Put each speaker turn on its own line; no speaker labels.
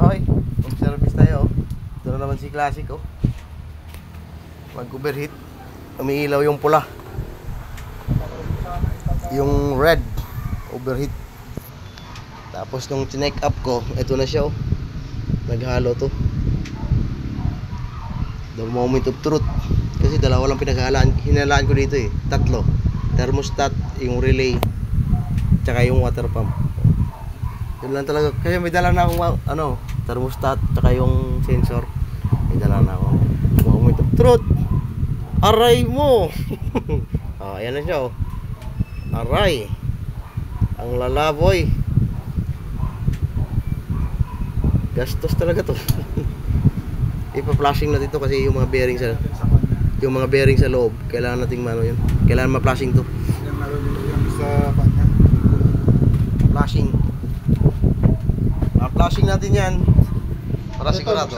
Okay, mag-service tayo. Ito na naman si Classic oh. Mag-overheat. Umiilaw yung pula. Yung red overheat. Tapos nung chinek up ko, ito na siya oh. Naghalo to. The moment of truth. Kasi dalawa lang hinalaan ko dito eh. Tatlo. Thermostat, yung relay, tsaka yung water pump. Yun lang talaga. Kasi may dala na akong thermostat, tsaka yung sensor. May dala na ako. Moment of truth. Aray mo. Oh, ayan na siya oh. Aray. Ang lalaboy. Gastos talaga to. Ipa-flashing natin to kasi yung mga bearing sa loob, kailangan nating yun. Kailangan ma-flashing to.
Yan yung sa kanya.
Flashing. Ma-flashing natin yan para sigurado.